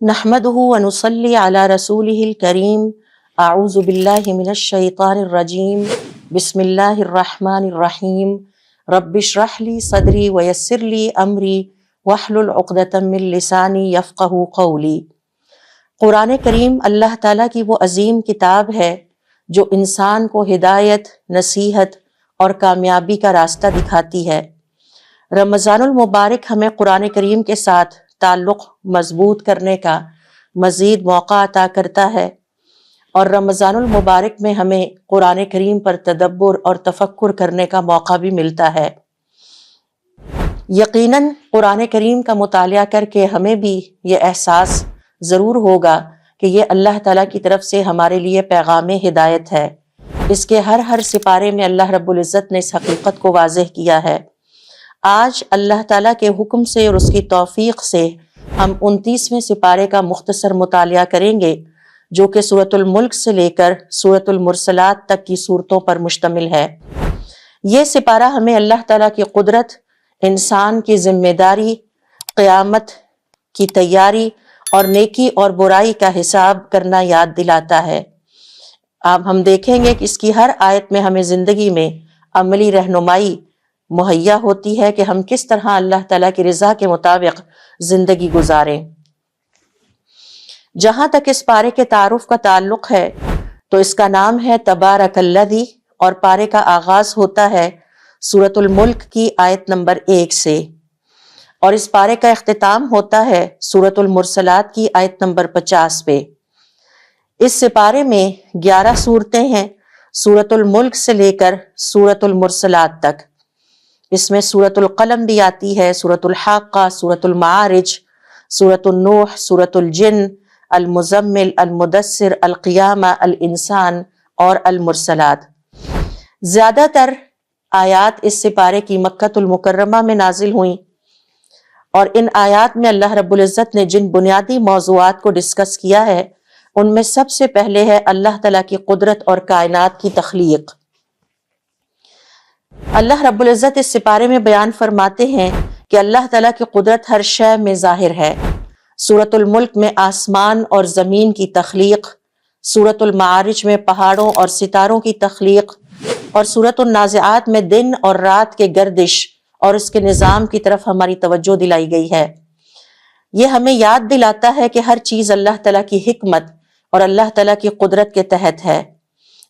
نحمده ونصلي على رسوله الكريم اعوذ باللہ من الشیطان الرجیم بسم اللہ الرحمن الرحیم رب اشرح لي صدری ویسر لي امری واحلل عقدۃ من لسانی یفقہوا قولی۔ قرآن کریم اللہ تعالیٰ کی وہ عظیم کتاب ہے جو انسان کو ہدایت، نصیحت اور کامیابی کا راستہ دکھاتی ہے۔ رمضان المبارک ہمیں قرآن کریم کے ساتھ تعلق مضبوط کرنے کا مزید موقع عطا کرتا ہے، اور رمضان المبارک میں ہمیں قرآن کریم پر تدبر اور تفکر کرنے کا موقع بھی ملتا ہے۔ یقیناً قرآن کریم کا مطالعہ کر کے ہمیں بھی یہ احساس ضرور ہوگا کہ یہ اللہ تعالیٰ کی طرف سے ہمارے لیے پیغام ہدایت ہے۔ اس کے ہر سپارے میں اللہ رب العزت نے اس حقیقت کو واضح کیا ہے۔ آج اللہ تعالیٰ کے حکم سے اور اس کی توفیق سے ہم 29ویں سپارے کا مختصر مطالعہ کریں گے، جو کہ سورۃ الملک سے لے کر سورۃ المرسلات تک کی صورتوں پر مشتمل ہے۔ یہ سپارہ ہمیں اللہ تعالیٰ کی قدرت، انسان کی ذمہ داری، قیامت کی تیاری اور نیکی اور برائی کا حساب کرنا یاد دلاتا ہے۔ اب ہم دیکھیں گے کہ اس کی ہر آیت میں ہمیں زندگی میں عملی رہنمائی مہیا ہوتی ہے کہ ہم کس طرح اللہ تعالیٰ کی رضا کے مطابق زندگی گزاریں۔ جہاں تک اس پارے کے تعارف کا تعلق ہے تو اس کا نام ہے تبارک الذی، اور پارے کا آغاز ہوتا ہے سورۃ الملک کی آیت نمبر 1 سے، اور اس پارے کا اختتام ہوتا ہے سورۃ المرسلات کی آیت نمبر 50 پہ۔ اس سپارے میں 11 صورتیں ہیں، سورۃ الملک سے لے کر سورۃ المرسلات تک۔ اس میں سورۃ القلم بھی آتی ہے، سورۃ الحاقہ، سورۃ المعارج، سورۃ النوح، سورۃ الجن، المزمل، المدثر، القیامہ، الانسان اور المرسلات۔ زیادہ تر آیات اس سپارے کی مکۃ المکرمہ میں نازل ہوئیں، اور ان آیات میں اللہ رب العزت نے جن بنیادی موضوعات کو ڈسکس کیا ہے ان میں سب سے پہلے ہے اللہ تعالیٰ کی قدرت اور کائنات کی تخلیق۔ اللہ رب العزت اس سپارے میں بیان فرماتے ہیں کہ اللہ تعالیٰ کی قدرت ہر شے میں ظاہر ہے۔ سورۃ الملک میں آسمان اور زمین کی تخلیق، سورۃ المعارج میں پہاڑوں اور ستاروں کی تخلیق، اور سورۃ النازعات میں دن اور رات کے گردش اور اس کے نظام کی طرف ہماری توجہ دلائی گئی ہے۔ یہ ہمیں یاد دلاتا ہے کہ ہر چیز اللہ تعالیٰ کی حکمت اور اللہ تعالیٰ کی قدرت کے تحت ہے۔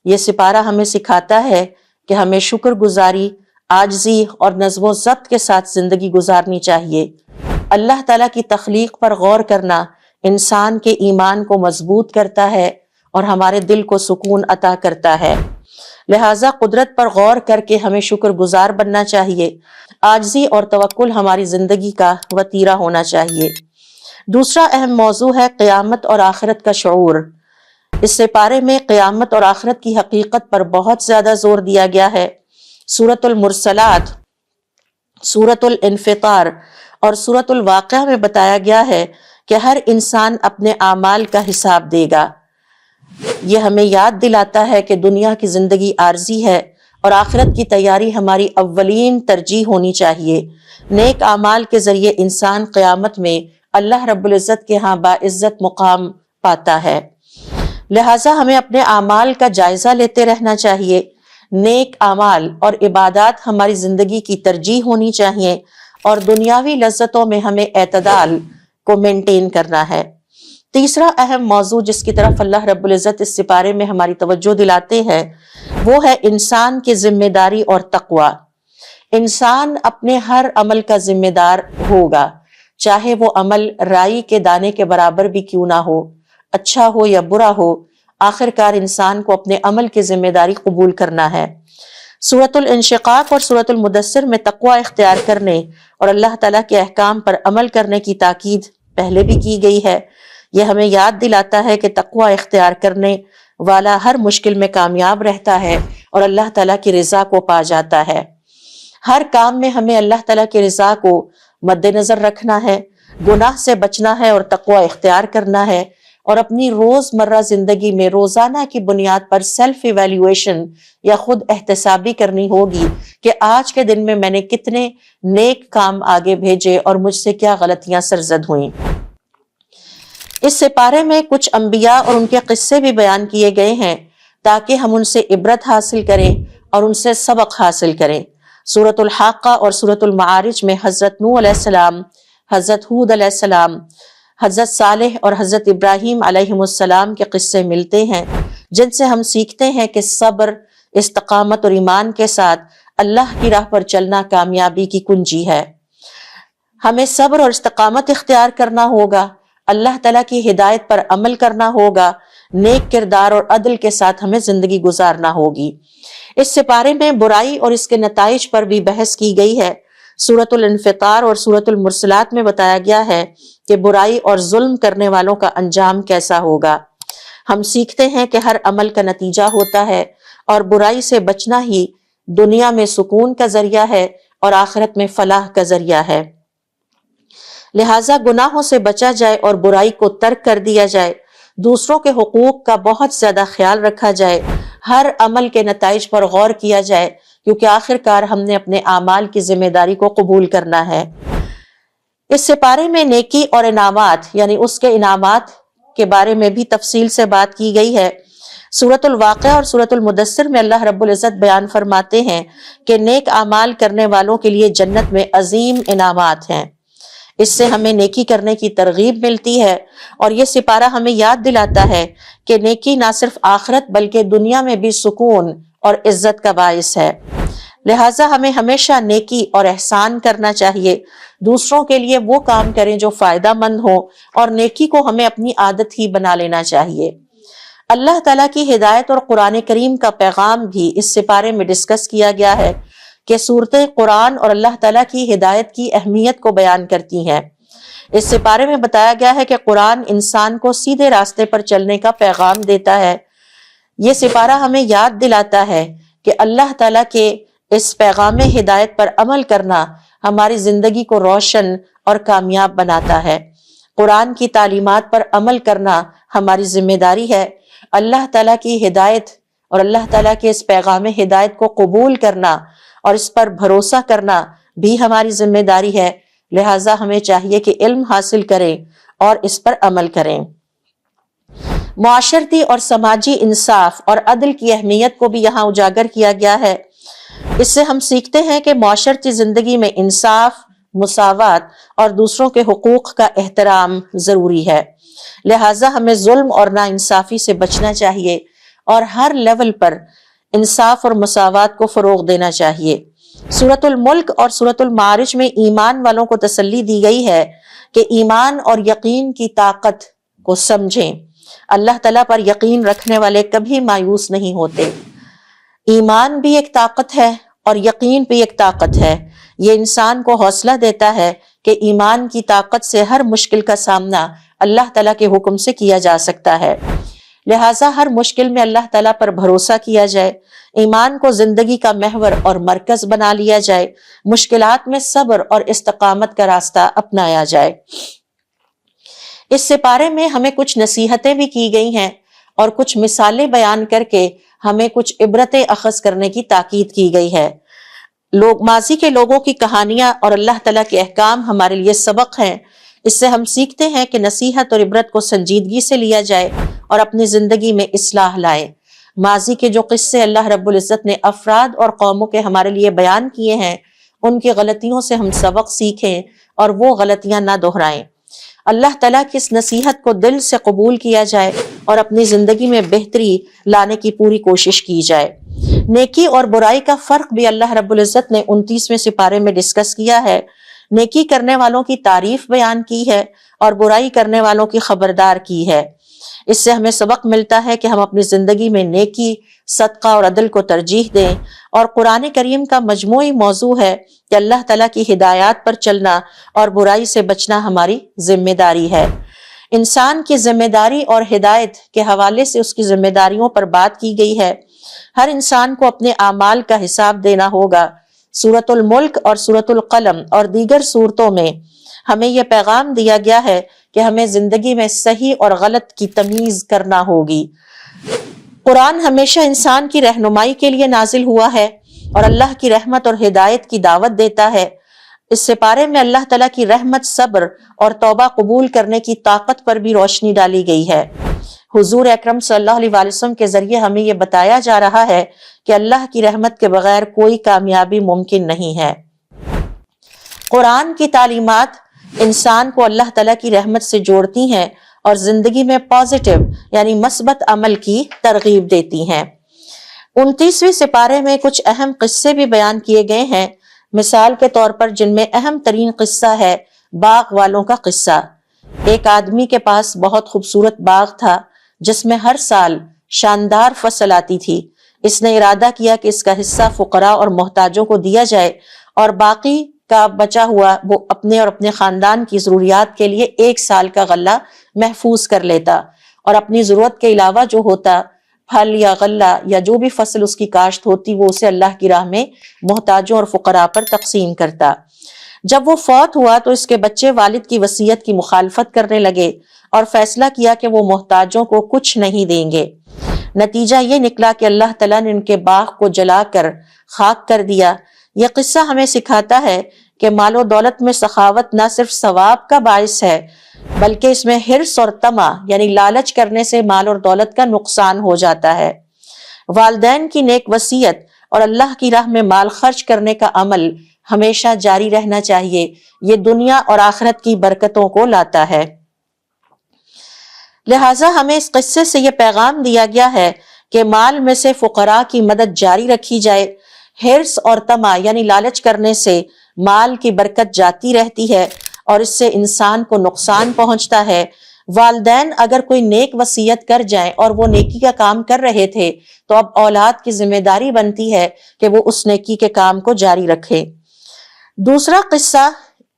یہ سپارہ ہمیں سکھاتا ہے کہ ہمیں شکر گزاری، عاجزی اور نظم و ضبط کے ساتھ زندگی گزارنی چاہیے۔ اللہ تعالیٰ کی تخلیق پر غور کرنا انسان کے ایمان کو مضبوط کرتا ہے اور ہمارے دل کو سکون عطا کرتا ہے۔ لہٰذا قدرت پر غور کر کے ہمیں شکر گزار بننا چاہیے۔ عاجزی اور توکل ہماری زندگی کا وتیرہ ہونا چاہیے۔ دوسرا اہم موضوع ہے قیامت اور آخرت کا شعور۔ اس سپارے میں قیامت اور آخرت کی حقیقت پر بہت زیادہ زور دیا گیا ہے۔ سورۃ المرسلات، سورۃ الانفطار اور سورۃ الواقعہ میں بتایا گیا ہے کہ ہر انسان اپنے اعمال کا حساب دے گا۔ یہ ہمیں یاد دلاتا ہے کہ دنیا کی زندگی عارضی ہے اور آخرت کی تیاری ہماری اولین ترجیح ہونی چاہیے۔ نیک اعمال کے ذریعے انسان قیامت میں اللہ رب العزت کے ہاں باعزت مقام پاتا ہے۔ لہٰذا ہمیں اپنے اعمال کا جائزہ لیتے رہنا چاہیے۔ نیک اعمال اور عبادات ہماری زندگی کی ترجیح ہونی چاہیے، اور دنیاوی لذتوں میں ہمیں اعتدال کو مینٹین کرنا ہے۔ تیسرا اہم موضوع جس کی طرف اللہ رب العزت اس سپارے میں ہماری توجہ دلاتے ہیں وہ ہے انسان کی ذمہ داری اور تقوی۔ انسان اپنے ہر عمل کا ذمہ دار ہوگا، چاہے وہ عمل رائی کے دانے کے برابر بھی کیوں نہ ہو، اچھا ہو یا برا ہو، آخرکار انسان کو اپنے عمل کی ذمہ داری قبول کرنا ہے۔ سورۃ الانشقاق اور سورۃ المدثر میں تقوی اختیار کرنے اور اللہ تعالیٰ کے احکام پر عمل کرنے کی تاکید پہلے بھی کی گئی ہے۔ یہ ہمیں یاد دلاتا ہے کہ تقوی اختیار کرنے والا ہر مشکل میں کامیاب رہتا ہے اور اللہ تعالیٰ کی رضا کو پا جاتا ہے۔ ہر کام میں ہمیں اللہ تعالیٰ کی رضا کو مد نظر رکھنا ہے، گناہ سے بچنا ہے اور تقوی اختیار کرنا ہے، اور اپنی روزمرہ زندگی میں روزانہ کی بنیاد پر سیلف ایویلیویشن یا خود احتسابی کرنی ہوگی کہ آج کے دن میں میں نے کتنے نیک کام آگے بھیجے اور مجھ سے کیا غلطیاں سرزد ہوئیں۔ اس سپارے میں کچھ انبیاء اور ان کے قصے بھی بیان کیے گئے ہیں تاکہ ہم ان سے عبرت حاصل کریں اور ان سے سبق حاصل کریں۔ سورۃ الحاقہ اور سورۃ المعارج میں حضرت نوح علیہ السلام، حضرت ہود علیہ السلام، حضرت صالح اور حضرت ابراہیم علیہ السلام کے قصے ملتے ہیں، جن سے ہم سیکھتے ہیں کہ صبر، استقامت اور ایمان کے ساتھ اللہ کی راہ پر چلنا کامیابی کی کنجی ہے۔ ہمیں صبر اور استقامت اختیار کرنا ہوگا، اللہ تعالیٰ کی ہدایت پر عمل کرنا ہوگا، نیک کردار اور عدل کے ساتھ ہمیں زندگی گزارنا ہوگی۔ اس سپارے میں برائی اور اس کے نتائج پر بھی بحث کی گئی ہے۔ سورۃ الانفطار اور سورۃ المرسلات میں بتایا گیا ہے کہ برائی اور ظلم کرنے والوں کا انجام کیسا ہوگا۔ ہم سیکھتے ہیں کہ ہر عمل کا نتیجہ ہوتا ہے اور برائی سے بچنا ہی دنیا میں سکون کا ذریعہ ہے اور آخرت میں فلاح کا ذریعہ ہے۔ لہٰذا گناہوں سے بچا جائے اور برائی کو ترک کر دیا جائے، دوسروں کے حقوق کا بہت زیادہ خیال رکھا جائے، ہر عمل کے نتائج پر غور کیا جائے، کیونکہ آخر کار ہم نے اپنے اعمال کی ذمہ داری کو قبول کرنا ہے۔ اس سپارے میں نیکی اور انعامات یعنی اس کے انعامات کے بارے میں بھی تفصیل سے بات کی گئی ہے۔ سورۃ الواقعہ اور سورۃ المدثر میں اللہ رب العزت بیان فرماتے ہیں کہ نیک اعمال کرنے والوں کے لیے جنت میں عظیم انعامات ہیں۔ اس سے ہمیں نیکی کرنے کی ترغیب ملتی ہے اور یہ سپارہ ہمیں یاد دلاتا ہے کہ نیکی نہ صرف آخرت بلکہ دنیا میں بھی سکون اور عزت کا باعث ہے۔ لہٰذا ہمیں ہمیشہ نیکی اور احسان کرنا چاہیے، دوسروں کے لیے وہ کام کریں جو فائدہ مند ہو اور نیکی کو ہمیں اپنی عادت ہی بنا لینا چاہیے۔ اللہ تعالیٰ کی ہدایت اور قرآن کریم کا پیغام بھی اس سپارے میں ڈسکس کیا گیا ہے کہ سورتیں قرآن اور اللہ تعالیٰ کی ہدایت کی اہمیت کو بیان کرتی ہیں۔ اس سپارے میں بتایا گیا ہے کہ قرآن انسان کو سیدھے راستے پر چلنے کا پیغام دیتا ہے۔ یہ سپارہ ہمیں یاد دلاتا ہے کہ اللہ تعالیٰ کے اس پیغام ہدایت پر عمل کرنا ہماری زندگی کو روشن اور کامیاب بناتا ہے۔ قرآن کی تعلیمات پر عمل کرنا ہماری ذمہ داری ہے۔ اللہ تعالیٰ کی ہدایت اور اللہ تعالیٰ کے اس پیغام ہدایت کو قبول کرنا اور اس پر بھروسہ کرنا بھی ہماری ذمہ داری ہے۔ لہٰذا ہمیں چاہیے کہ علم حاصل کریں اور اس پر عمل کریں۔ معاشرتی اور سماجی انصاف اور عدل کی اہمیت کو بھی یہاں اجاگر کیا گیا ہے۔ اس سے ہم سیکھتے ہیں کہ معاشرتی زندگی میں انصاف، مساوات اور دوسروں کے حقوق کا احترام ضروری ہے۔ لہٰذا ہمیں ظلم اور ناانصافی سے بچنا چاہیے اور ہر لیول پر انصاف اور مساوات کو فروغ دینا چاہیے۔ سورۃ الملک اور سورۃ المعارج میں ایمان والوں کو تسلی دی گئی ہے کہ ایمان اور یقین کی طاقت کو سمجھیں۔ اللہ تعالیٰ پر یقین رکھنے والے کبھی مایوس نہیں ہوتے۔ ایمان بھی ایک طاقت ہے اور یقین بھی ایک طاقت ہے۔ یہ انسان کو حوصلہ دیتا ہے کہ ایمان کی طاقت سے ہر مشکل کا سامنا اللہ تعالیٰ کے حکم سے کیا جا سکتا ہے۔ لہٰذا ہر مشکل میں اللہ تعالیٰ پر بھروسہ کیا جائے، ایمان کو زندگی کا محور اور مرکز بنا لیا جائے، مشکلات میں صبر اور استقامت کا راستہ اپنایا جائے۔ اس سپارے میں ہمیں کچھ نصیحتیں بھی کی گئی ہیں اور کچھ مثالیں بیان کر کے ہمیں کچھ عبرتیں اخذ کرنے کی تاکید کی گئی ہے۔ ماضی کے لوگوں کی کہانیاں اور اللہ تعالیٰ کے احکام ہمارے لیے سبق ہیں۔ اس سے ہم سیکھتے ہیں کہ نصیحت اور عبرت کو سنجیدگی سے لیا جائے اور اپنی زندگی میں اصلاح لائیں۔ ماضی کے جو قصے اللہ رب العزت نے افراد اور قوموں کے ہمارے لیے بیان کیے ہیں، ان کی غلطیوں سے ہم سبق سیکھیں اور وہ غلطیاں نہ دہرائیں۔ اللہ تعالیٰ کی اس نصیحت کو دل سے قبول کیا جائے اور اپنی زندگی میں بہتری لانے کی پوری کوشش کی جائے۔ نیکی اور برائی کا فرق بھی اللہ رب العزت نے 29ویں سپارے میں ڈسکس کیا ہے۔ نیکی کرنے والوں کی تعریف بیان کی ہے اور برائی کرنے والوں کی خبردار کی ہے۔ اس سے ہمیں سبق ملتا ہے کہ ہم اپنی زندگی میں نیکی، صدقہ اور عدل کو ترجیح دیں، اور قرآن کریم کا مجموعی موضوع ہے کہ اللہ تعالیٰ کی ہدایات پر چلنا اور برائی سے بچنا ہماری ذمہ داری ہے۔ انسان کی ذمہ داری اور ہدایت کے حوالے سے اس کی ذمہ داریوں پر بات کی گئی ہے۔ ہر انسان کو اپنے اعمال کا حساب دینا ہوگا۔ سورۃ الملک اور سورۃ القلم اور دیگر سورتوں میں ہمیں یہ پیغام دیا گیا ہے کہ ہمیں زندگی میں صحیح اور غلط کی تمیز کرنا ہوگی۔ قرآن ہمیشہ انسان کی رہنمائی کے لیے نازل ہوا ہے اور اللہ کی رحمت اور ہدایت کی دعوت دیتا ہے۔ اس سپارے میں اللہ تعالیٰ کی رحمت، صبر اور توبہ قبول کرنے کی طاقت پر بھی روشنی ڈالی گئی ہے۔ حضور اکرم صلی اللہ علیہ وسلم کے ذریعے ہمیں یہ بتایا جا رہا ہے کہ اللہ کی رحمت کے بغیر کوئی کامیابی ممکن نہیں ہے۔ قرآن کی تعلیمات انسان کو اللہ تعالیٰ کی رحمت سے جوڑتی ہیں اور زندگی میں پازیٹیو یعنی مثبت عمل کی ترغیب دیتی ہیں۔ 29ویں سپارے میں کچھ اہم قصے بھی بیان کیے گئے ہیں، مثال کے طور پر جن میں اہم ترین قصہ ہے باغ والوں کا قصہ۔ ایک آدمی کے پاس بہت خوبصورت باغ تھا جس میں ہر سال شاندار فصل آتی تھی۔ اس نے ارادہ کیا کہ اس کا حصہ فقراء اور محتاجوں کو دیا جائے اور باقی کا بچا ہوا وہ اپنے اور اپنے خاندان کی ضروریات کے لیے 1 سال کا غلہ محفوظ کر لیتا اور اپنی ضرورت کے علاوہ جو ہوتا پھل یا غلہ یا جو بھی فصل اس کی کاشت ہوتی وہ اسے اللہ کی راہ میں محتاجوں اور فقراء پر تقسیم کرتا۔ جب وہ فوت ہوا تو اس کے بچے والد کی وصیت کی مخالفت کرنے لگے اور فیصلہ کیا کہ وہ محتاجوں کو کچھ نہیں دیں گے۔ نتیجہ یہ نکلا کہ اللہ تعالیٰ نے ان کے باغ کو جلا کر خاک کر دیا۔ یہ قصہ ہمیں سکھاتا ہے کہ مال و دولت میں سخاوت نہ صرف ثواب کا باعث ہے بلکہ اس میں حرص اور طمع یعنی لالچ کرنے سے مال اور دولت کا نقصان ہو جاتا ہے۔ والدین کی نیک وصیت اور اللہ کی راہ میں مال خرچ کرنے کا عمل ہمیشہ جاری رہنا چاہیے، یہ دنیا اور آخرت کی برکتوں کو لاتا ہے۔ لہٰذا ہمیں اس قصے سے یہ پیغام دیا گیا ہے کہ مال میں سے فقراء کی مدد جاری رکھی جائے۔ حرص اور طمع یعنی لالچ کرنے سے مال کی برکت جاتی رہتی ہے اور اس سے انسان کو نقصان پہنچتا ہے۔ والدین اگر کوئی نیک وصیت کر جائیں اور وہ نیکی کا کام کر رہے تھے تو اب اولاد کی ذمہ داری بنتی ہے کہ وہ اس نیکی کے کام کو جاری رکھے۔ دوسرا قصہ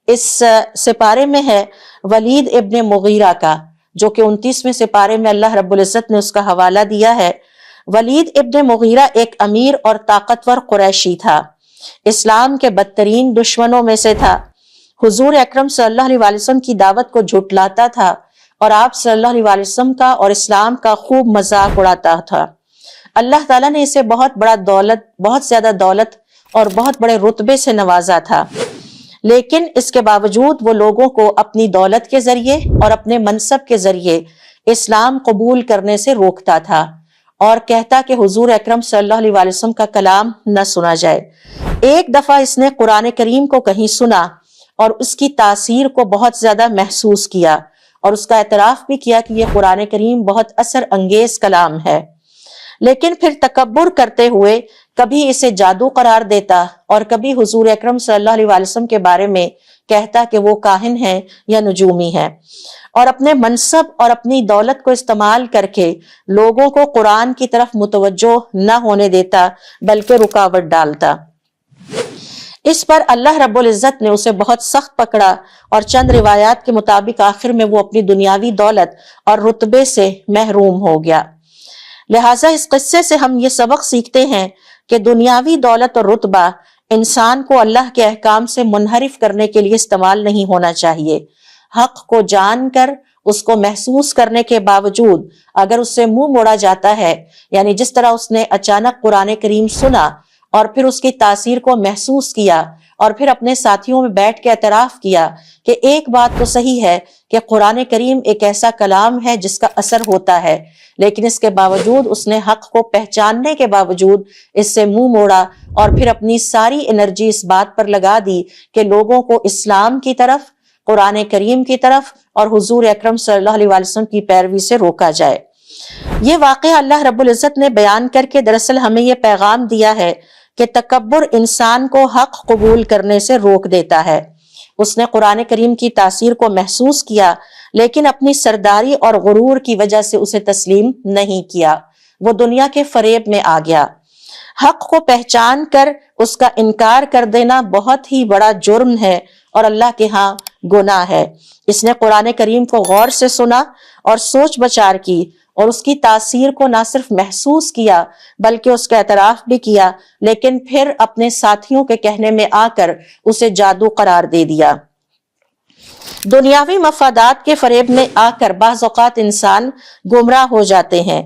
اس سپارے میں ہے ولید ابن مغیرہ کا، جو کہ 29ویں سپارے میں اللہ رب العزت نے اس کا حوالہ دیا ہے۔ ولید ابن مغیرہ ایک امیر اور طاقتور قریشی تھا، اسلام کے بدترین دشمنوں میں سے تھا۔ حضور اکرم صلی اللہ علیہ وسلم کی دعوت کو جھٹلاتا تھا اور آپ صلی اللہ علیہ وسلم کا اور اسلام کا خوب مذاق اڑاتا تھا۔ اللہ تعالیٰ نے اسے بہت زیادہ دولت اور بہت بڑے رتبے سے نوازا تھا، لیکن اس کے باوجود وہ لوگوں کو اپنی دولت کے ذریعے اور اپنے منصب کے ذریعے اسلام قبول کرنے سے روکتا تھا اور کہتا کہ حضور اکرم صلی اللہ علیہ وسلم کا کلام نہ سنا جائے۔ ایک دفعہ اس نے قرآن کریم کو کہیں سنا اور اس کی تاثیر کو بہت زیادہ محسوس کیا اور اس کا اعتراف بھی کیا کہ یہ قرآن کریم بہت اثر انگیز کلام ہے، لیکن پھر تکبر کرتے ہوئے کبھی اسے جادو قرار دیتا اور کبھی حضور اکرم صلی اللہ علیہ وسلم کے بارے میں کہتا کہ وہ کاہن ہے یا نجومی ہے، اور اپنے منصب اور اپنی دولت کو استعمال کر کے لوگوں کو قرآن کی طرف متوجہ نہ ہونے دیتا بلکہ رکاوٹ ڈالتا۔ اس پر اللہ رب العزت نے اسے بہت سخت پکڑا اور چند روایات کے مطابق آخر میں وہ اپنی دنیاوی دولت اور رتبے سے محروم ہو گیا۔ لہٰذا اس قصے سے ہم یہ سبق سیکھتے ہیں کہ دنیاوی دولت اور رتبہ انسان کو اللہ کے احکام سے منحرف کرنے کے لیے استعمال نہیں ہونا چاہیے۔ حق کو جان کر اس کو محسوس کرنے کے باوجود اگر اس سے منہ موڑا جاتا ہے، یعنی جس طرح اس نے اچانک قرآن کریم سنا اور پھر اس کی تاثیر کو محسوس کیا اور پھر اپنے ساتھیوں میں بیٹھ کے اعتراف کیا کہ ایک بات تو صحیح ہے کہ قرآن کریم ایک ایسا کلام ہے جس کا اثر ہوتا ہے، لیکن اس کے باوجود اس نے حق کو پہچاننے کے باوجود اس سے منہ موڑا اور پھر اپنی ساری انرجی اس بات پر لگا دی کہ لوگوں کو اسلام کی طرف، قرآن کریم کی طرف اور حضور اکرم صلی اللہ علیہ وسلم کی پیروی سے روکا جائے۔ یہ واقعہ اللہ رب العزت نے بیان کر کے دراصل ہمیں یہ پیغام دیا ہے کہ تکبر انسان کو حق قبول کرنے سے روک دیتا ہے۔ اس نے قرآن کریم کی تاثیر کو محسوس کیا لیکن اپنی سرداری اور غرور کی وجہ سے اسے تسلیم نہیں کیا، وہ دنیا کے فریب میں آ گیا۔ حق کو پہچان کر اس کا انکار کر دینا بہت ہی بڑا جرم ہے اور اللہ کے ہاں گناہ ہے۔ اس نے قرآن کریم کو غور سے سنا اور سوچ بچار کی اور اس کی تاثیر کو نہ صرف محسوس کیا بلکہ اس کا اعتراف بھی کیا، لیکن پھر اپنے ساتھیوں کے کہنے میں آ کر اسے جادو قرار دے دیا۔ دنیاوی مفادات کے فریب میں آ کر بعض اوقات انسان گمراہ ہو جاتے ہیں۔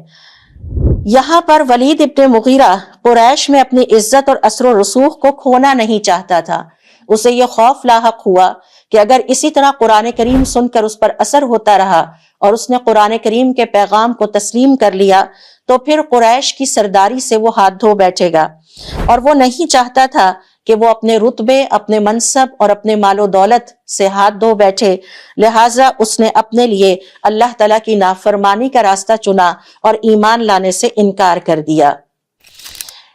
یہاں پر ولید ابن مغیرہ قریش میں اپنی عزت اور اثر و رسوخ کو کھونا نہیں چاہتا تھا۔ اسے یہ خوف لاحق ہوا کہ اگر اسی طرح قرآن کریم سن کر اس پر اثر ہوتا رہا اور اس نے قرآن کریم کے پیغام کو تسلیم کر لیا تو پھر قریش کی سرداری سے وہ ہاتھ دھو بیٹھے گا، اور وہ نہیں چاہتا تھا کہ وہ اپنے رتبے، اپنے منصب اور اپنے مال و دولت سے ہاتھ دھو بیٹھے، لہٰذا اس نے اپنے لیے اللہ تعالیٰ کی نافرمانی کا راستہ چنا اور ایمان لانے سے انکار کر دیا۔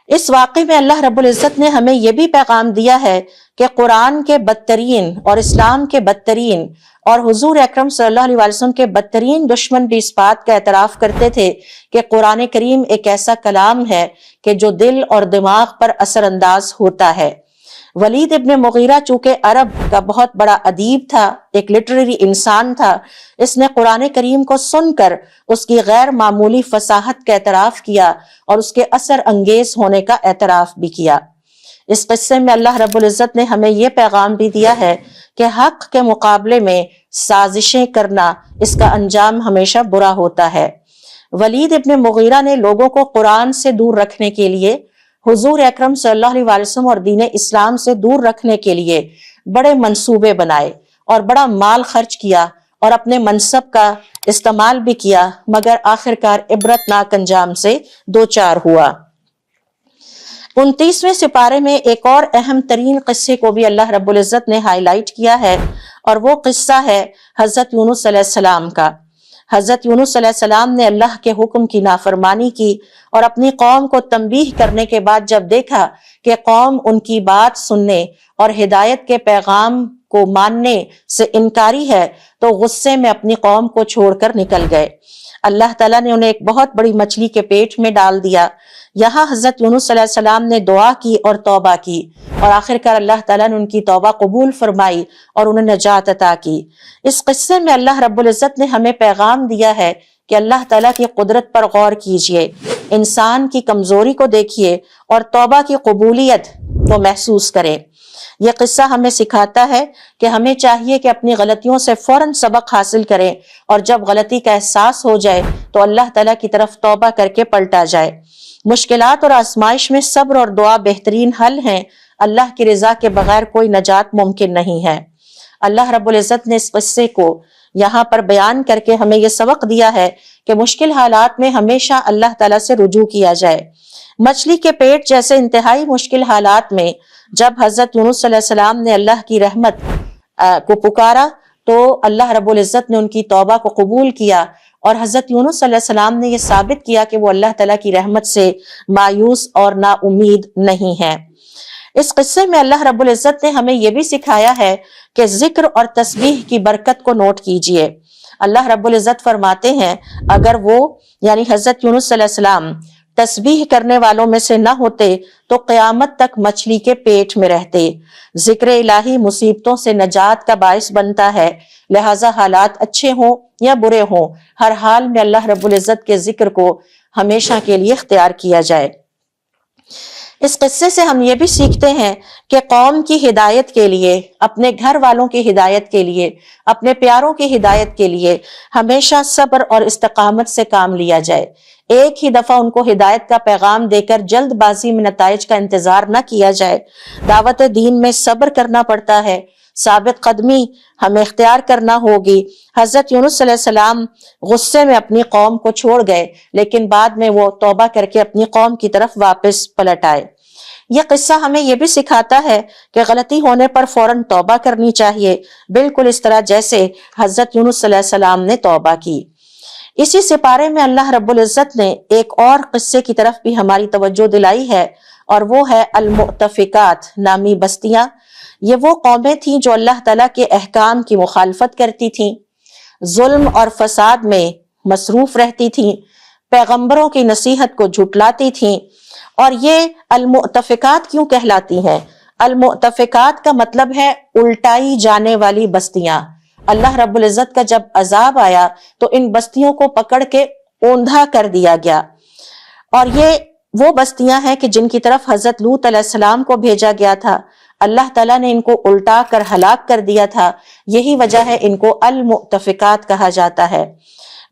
اس واقعے میں اللہ رب العزت نے ہمیں یہ بھی پیغام دیا ہے کہ قرآن کے بدترین اور اسلام کے بدترین اور حضور اکرم صلی اللہ علیہ وسلم کے بدترین دشمن بھی اس بات کا اعتراف کرتے تھے کہ قرآن کریم ایک ایسا کلام ہے کہ جو دل اور دماغ پر اثر انداز ہوتا ہے۔ ولید ابن مغیرہ چونکہ عرب کا بہت بڑا ادیب تھا، ایک لٹریری انسان تھا، اس نے قرآن کریم کو سن کر اس کی غیر معمولی فصاحت کا اعتراف کیا اور اس کے اثر انگیز ہونے کا اعتراف بھی کیا۔ اس قصے میں اللہ رب العزت نے ہمیں یہ پیغام بھی دیا ہے کہ حق کے مقابلے میں سازشیں کرنا، اس کا انجام ہمیشہ برا ہوتا ہے۔ ولید ابن مغیرہ نے لوگوں کو قرآن سے دور رکھنے کے لیے، حضور اکرم صلی اللہ علیہ وسلم اور دین اسلام سے دور رکھنے کے لیے بڑے منصوبے بنائے اور بڑا مال خرچ کیا اور اپنے منصب کا استعمال بھی کیا، مگر آخرکار عبرتناک انجام سے دوچار ہوا۔ 29ویں سپارے میں ایک اور اہم ترین قصے کو بھی اللہ رب العزت نے ہائی لائٹ کیا ہے، اور وہ قصہ ہے حضرت یونس علیہ السلام کا۔ حضرت یونس علیہ السلام نے اللہ کے حکم کی نافرمانی کی اور اپنی قوم کو تنبیہ کرنے کے بعد جب دیکھا کہ قوم ان کی بات سننے اور ہدایت کے پیغام کو ماننے سے انکاری ہے تو غصے میں اپنی قوم کو چھوڑ کر نکل گئے۔ اللہ تعالیٰ نے انہیں ایک بہت بڑی مچھلی کے پیٹ میں ڈال دیا۔ یہاں حضرت یونس علیہ السلام نے دعا کی اور توبہ کی، اور آخرکار اللہ تعالیٰ نے ان کی توبہ قبول فرمائی اور انہیں نجات عطا کی۔ اس قصے میں اللہ رب العزت نے ہمیں پیغام دیا ہے کہ اللہ تعالیٰ کی قدرت پر غور کیجئے، انسان کی کمزوری کو دیکھیے اور توبہ کی قبولیت کو محسوس کریں۔ یہ قصہ ہمیں سکھاتا ہے کہ ہمیں چاہیے کہ اپنی غلطیوں سے فوراً سبق حاصل کریں، اور جب غلطی کا احساس ہو جائے تو اللہ تعالیٰ کی طرف توبہ کر کے پلٹا جائے۔ مشکلات اور آزمائش میں صبر اور دعا بہترین حل ہیں۔ اللہ کی رضا کے بغیر کوئی نجات ممکن نہیں ہے۔ اللہ رب العزت نے اس قصے کو یہاں پر بیان کر کے ہمیں یہ سبق دیا ہے کہ مشکل حالات میں ہمیشہ اللہ تعالیٰ سے رجوع کیا جائے۔ مچھلی کے پیٹ جیسے انتہائی مشکل حالات میں جب حضرت یونس علیہ السلام نے اللہ کی رحمت کو پکارا تو اللہ رب العزت نے ان کی توبہ کو قبول کیا، اور حضرت یونس علیہ السلام نے یہ ثابت کیا کہ وہ اللہ تعالیٰ کی رحمت سے مایوس اور نا امید نہیں ہے۔ اس قصے میں اللہ رب العزت نے ہمیں یہ بھی سکھایا ہے کہ ذکر اور تسبیح کی برکت کو نوٹ کیجئے۔ اللہ رب العزت فرماتے ہیں اگر وہ یعنی حضرت یونس علیہ السلام تسبیح کرنے والوں میں سے نہ ہوتے تو قیامت تک مچھلی کے پیٹ میں رہتے۔ ذکر الہی مصیبتوں سے نجات کا باعث بنتا ہے، لہٰذا حالات اچھے ہوں یا برے ہوں، ہر حال میں اللہ رب العزت کے ذکر کو ہمیشہ کے لیے اختیار کیا جائے۔ اس قصے سے ہم یہ بھی سیکھتے ہیں کہ قوم کی ہدایت کے لیے، اپنے گھر والوں کی ہدایت کے لیے، اپنے پیاروں کی ہدایت کے لیے ہمیشہ صبر اور استقامت سے کام لیا جائے۔ ایک ہی دفعہ ان کو ہدایت کا پیغام دے کر جلد بازی میں نتائج کا انتظار نہ کیا جائے۔ دعوت دین میں صبر کرنا پڑتا ہے، ثابت قدمی ہمیں اختیار کرنا ہوگی۔ حضرت یونس علیہ السلام غصے میں اپنی قوم کو چھوڑ گئے، لیکن بعد میں وہ توبہ کر کے اپنی قوم کی طرف واپس پلٹ آئے۔ یہ قصہ ہمیں یہ بھی سکھاتا ہے کہ غلطی ہونے پر فوراً توبہ کرنی چاہیے، بالکل اس طرح جیسے حضرت یونس علیہ السلام نے توبہ کی۔ اسی سپارے میں اللہ رب العزت نے ایک اور قصے کی طرف بھی ہماری توجہ دلائی ہے، اور وہ ہے المؤتفقات نامی بستیاں۔ یہ وہ قومیں تھیں جو اللہ تعالیٰ کے احکام کی مخالفت کرتی تھیں، ظلم اور فساد میں مصروف رہتی تھیں، پیغمبروں کی نصیحت کو جھٹلاتی تھیں۔ اور یہ المؤتفقات کیوں کہلاتی ہیں؟ المؤتفقات کا مطلب ہے الٹائی جانے والی بستیاں۔ اللہ رب العزت کا جب عذاب آیا تو ان بستیوں کو پکڑ کے اوندھا کر دیا گیا، اور یہ وہ بستیاں ہیں کہ جن کی طرف حضرت لوط علیہ السلام کو بھیجا گیا تھا، اللہ تعالیٰ نے ان کو الٹا کر ہلاک کر دیا تھا۔ یہی وجہ ہے ان کو المؤتفقات کہا جاتا ہے۔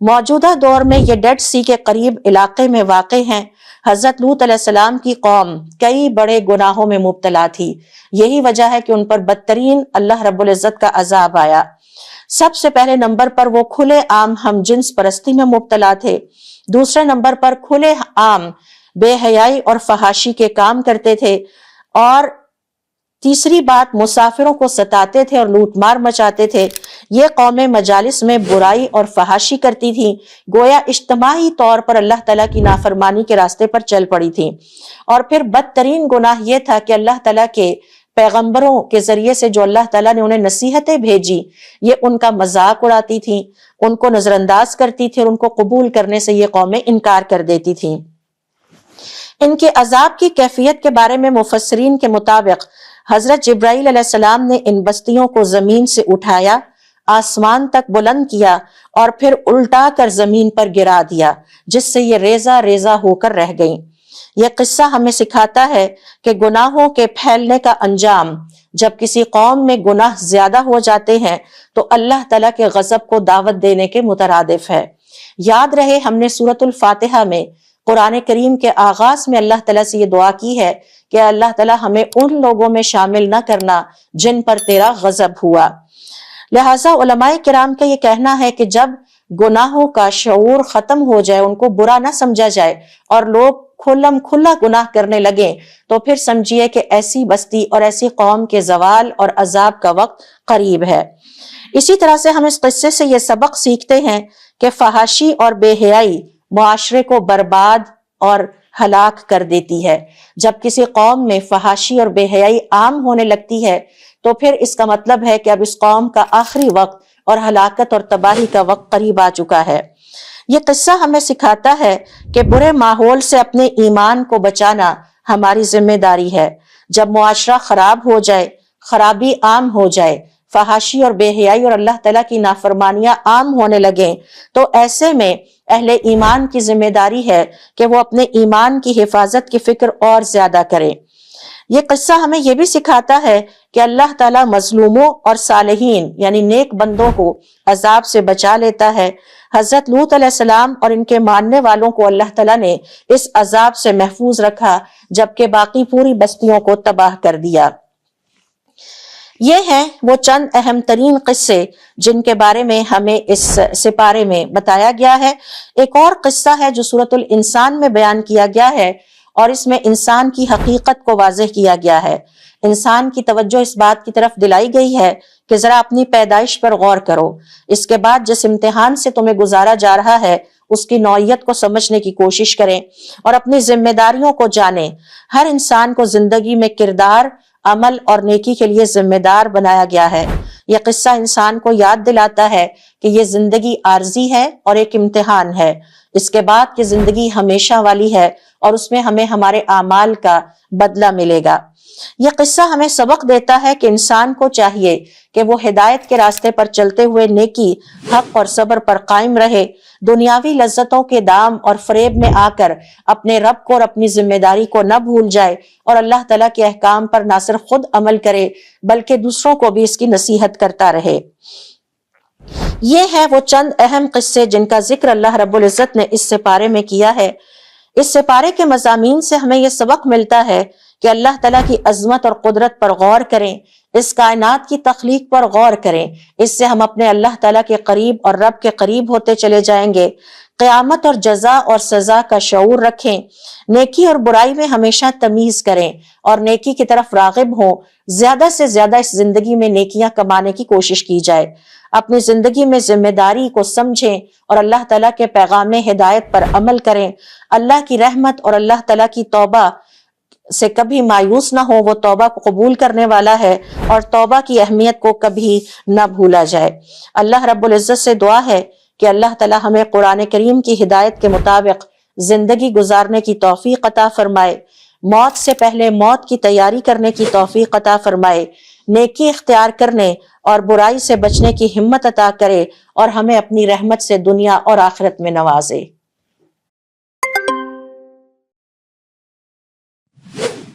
موجودہ دور میں یہ ڈیڈ سی کے قریب علاقے میں واقع ہیں۔ حضرت لوط علیہ السلام کی قوم کئی بڑے گناہوں میں مبتلا تھی، یہی وجہ ہے کہ ان پر بدترین اللہ رب العزت کا عذاب آیا۔ سب سے پہلے نمبر پر وہ کھلے عام ہم جنس پرستی میں مبتلا تھے، دوسرے نمبر پر کھلے عام بے حیائی اور فحاشی کے کام کرتے تھے، اور تیسری بات مسافروں کو ستاتے تھے اور لوٹ مار مچاتے تھے۔ یہ قومیں مجالس میں برائی اور فحاشی کرتی تھیں، گویا اجتماعی طور پر اللہ تعالیٰ کی نافرمانی کے راستے پر چل پڑی تھیں۔ اور پھر بدترین گناہ یہ تھا کہ اللہ تعالیٰ کے پیغمبروں کے ذریعے سے جو اللہ تعالیٰ نے انہیں نصیحتیں بھیجی، یہ ان کا مذاق اڑاتی تھیں، ان کو نظر انداز کرتی تھی، اور ان کو قبول کرنے سے یہ قومیں انکار کر دیتی تھیں۔ ان کے عذاب کی کیفیت کے بارے میں مفسرین کے مطابق حضرت جبرائیل علیہ السلام نے ان بستیوں کو زمین سے اٹھایا، آسمان تک بلند کیا اور پھر الٹا کر زمین پر گرا دیا، جس سے یہ ریزہ ریزہ ہو کر رہ گئیں۔ یہ قصہ ہمیں سکھاتا ہے کہ گناہوں کے پھیلنے کا انجام جب کسی قوم میں گناہ زیادہ ہو جاتے ہیں تو اللہ تعالیٰ کے غضب کو دعوت دینے کے مترادف ہے۔ یاد رہے ہم نے سورۃ الفاتحہ میں قرآن کریم کے آغاز میں اللہ تعالیٰ سے یہ دعا کی ہے کہ اللہ تعالیٰ ہمیں ان لوگوں میں شامل نہ کرنا جن پر تیرا غضب ہوا۔ لہٰذا علماء کرام کا یہ کہنا ہے کہ جب گناہوں کا شعور ختم ہو جائے، ان کو برا نہ سمجھا جائے اور لوگ کھلم کھلا گناہ کرنے لگیں، تو پھر سمجھیے کہ ایسی بستی اور ایسی قوم کے زوال اور عذاب کا وقت قریب ہے۔ اسی طرح سے ہم اس قصے سے یہ سبق سیکھتے ہیں کہ فحاشی اور بے حیائی معاشرے کو برباد اور ہلاک کر دیتی ہے۔ جب کسی قوم میں فحاشی اور بے حیائی عام ہونے لگتی ہے تو پھر اس کا مطلب ہے کہ اب اس قوم کا آخری وقت اور ہلاکت اور تباہی کا وقت قریب آ چکا ہے۔ یہ قصہ ہمیں سکھاتا ہے کہ برے ماحول سے اپنے ایمان کو بچانا ہماری ذمہ داری ہے۔ جب معاشرہ خراب ہو جائے، خرابی عام ہو جائے، فحاشی اور بے حیائی اور اللہ تعالیٰ کی نافرمانیاں عام ہونے لگیں، تو ایسے میں اہل ایمان کی ذمہ داری ہے کہ وہ اپنے ایمان کی حفاظت کی فکر اور زیادہ کریں۔ یہ قصہ ہمیں یہ بھی سکھاتا ہے کہ اللہ تعالیٰ مظلوموں اور صالحین یعنی نیک بندوں کو عذاب سے بچا لیتا ہے۔ حضرت لوط علیہ السلام اور ان کے ماننے والوں کو اللہ تعالیٰ نے اس عذاب سے محفوظ رکھا، جبکہ باقی پوری بستیوں کو تباہ کر دیا۔ یہ ہیں وہ چند اہم ترین قصے جن کے بارے میں ہمیں اس سپارے میں بتایا گیا ہے۔ ایک اور قصہ ہے جو سورۃ الانسان میں بیان کیا گیا ہے، اور اس میں انسان کی حقیقت کو واضح کیا گیا ہے۔ انسان کی توجہ اس بات کی طرف دلائی گئی ہے کہ ذرا اپنی پیدائش پر غور کرو، اس کے بعد جس امتحان سے تمہیں گزارا جا رہا ہے اس کی نوعیت کو سمجھنے کی کوشش کریں اور اپنی ذمہ داریوں کو جانیں۔ ہر انسان کو زندگی میں کردار، عمل اور نیکی کے لیے ذمہ دار بنایا گیا ہے۔ یہ قصہ انسان کو یاد دلاتا ہے کہ یہ زندگی عارضی ہے اور ایک امتحان ہے، اس کے بعد کی زندگی ہمیشہ والی ہے اور اس میں ہمیں ہمارے اعمال کا بدلہ ملے گا۔ یہ قصہ ہمیں سبق دیتا ہے کہ انسان کو چاہیے کہ وہ ہدایت کے راستے پر چلتے ہوئے نیکی، حق اور صبر پر قائم رہے، دنیاوی لذتوں کے دام اور فریب میں آ کر اپنے رب کو اور اپنی ذمہ داری کو نہ بھول جائے، اور اللہ تعالیٰ کے احکام پر نہ صرف خود عمل کرے بلکہ دوسروں کو بھی اس کی نصیحت کرتا رہے۔ یہ ہے وہ چند اہم قصے جن کا ذکر اللہ رب العزت نے اس سپارے میں کیا ہے۔ اس سپارے کے مضامین سے ہمیں یہ سبق ملتا ہے کہ اللہ تعالیٰ کی عظمت اور قدرت پر غور کریں، اس کائنات کی تخلیق پر غور کریں، اس سے ہم اپنے اللہ تعالیٰ کے قریب اور رب کے قریب ہوتے چلے جائیں گے۔ قیامت اور جزا اور سزا کا شعور رکھیں، نیکی اور برائی میں ہمیشہ تمیز کریں اور نیکی کی طرف راغب ہوں۔ زیادہ سے زیادہ اس زندگی میں نیکیاں کمانے کی کوشش کی جائے، اپنی زندگی میں ذمہ داری کو سمجھیں اور اللہ تعالیٰ کے پیغام ہدایت پر عمل کریں۔ اللہ کی رحمت اور اللہ تعالیٰ کی توبہ سے کبھی مایوس نہ ہو، وہ توبہ کو قبول کرنے والا ہے، اور توبہ کی اہمیت کو کبھی نہ بھولا جائے۔ اللہ رب العزت سے دعا ہے کہ اللہ تعالیٰ ہمیں قرآن کریم کی ہدایت کے مطابق زندگی گزارنے کی توفیق عطا فرمائے، موت سے پہلے موت کی تیاری کرنے کی توفیق عطا فرمائے، نیکی اختیار کرنے اور برائی سے بچنے کی ہمت عطا کرے، اور ہمیں اپنی رحمت سے دنیا اور آخرت میں نوازے۔